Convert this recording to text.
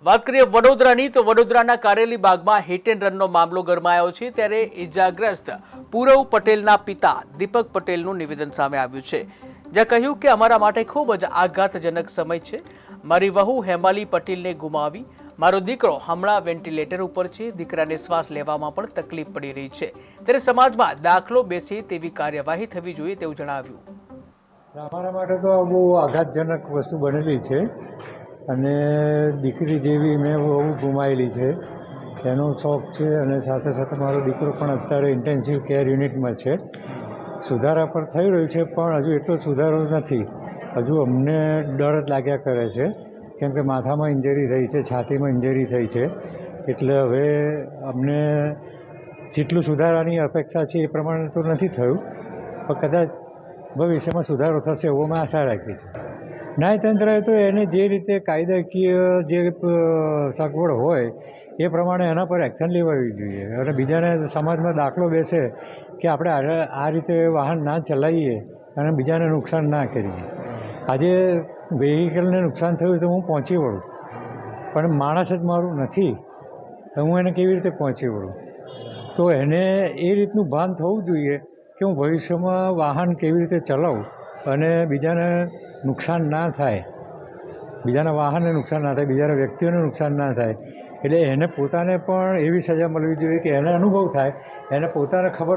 વાત કરીએ વડોદરાની તો વડોદરાના કારેલી બાગમાં હિટ એન્ડ રનનો મામલો ગરમાયો છે ત્યારે ઇજાગ્રસ્ત પૂરવ પટેલના પિતા દીપક પટેલનું નિવેદન સામે આવ્યું છે જ્યાં કહ્યું કે અમારા માટે ખૂબ જ આઘાતજનક સમય છે। મારી વહુ હેમાલી પટેલને ગુમાવી, મારો દીકરો હમણાં વેન્ટિલેટર ઉપર છે, દીકરાને શ્વાસ લેવામાં પણ તકલીફ પડી રહી છે ત્યારે સમાજમાં દાખલો બેસે તેવી કાર્યવાહી થવી જોઈએ તેવું જણાવ્યું। અમારા માટે તો બહુ આઘાતજનક વસ્તુ બનેલી છે અને દીકરી જેવી મેં બહુ ગુમાવેલી છે એનો શોખ છે અને સાથે સાથે મારો દીકરો પણ અત્યારે ઇન્ટેન્સિવ કેર યુનિટમાં છે। સુધારા પર થઈ રહ્યું છે પણ હજુ એટલો સુધારો નથી, હજુ અમને ડર જ લાગ્યા કરે છે કેમ કે માથામાં ઇન્જરી થઈ છે, છાતીમાં ઇન્જરી થઈ છે, એટલે હવે અમને જેટલું સુધારાની અપેક્ષા છે એ પ્રમાણે તો નથી થયું પણ કદાચ ભવિષ્યમાં સુધારો થશે એવો મેં આશા રાખી છે। ન્યાયતંત્રએ તો એને જે રીતે કાયદાકીય જે સગવડ હોય એ પ્રમાણે એના પર એક્શન લેવાવી જોઈએ અને બીજાને સમાજમાં દાખલો બેસે કે આપણે આ રીતે વાહન ના ચલાવીએ અને બીજાને નુકસાન ના કરીએ। આજે વેહિકલને નુકસાન થયું તો હું પહોંચી વળું પણ માણસ જ મારું નથી તો હું એને કેવી રીતે પહોંચી વળું? તો એને એ રીતનું ભાન થવું જોઈએ કે હું ભવિષ્યમાં વાહન કેવી રીતે ચલાવું અને બીજાને નુકસાન ના થાય, બીજાના વાહનને નુકસાન ના થાય, બીજાના વ્યક્તિઓને નુકસાન ના થાય। એટલે એને પોતાને પણ એવી સજા મળવી જોઈએ કે એને અનુભવ થાય, એને પોતાને ખબર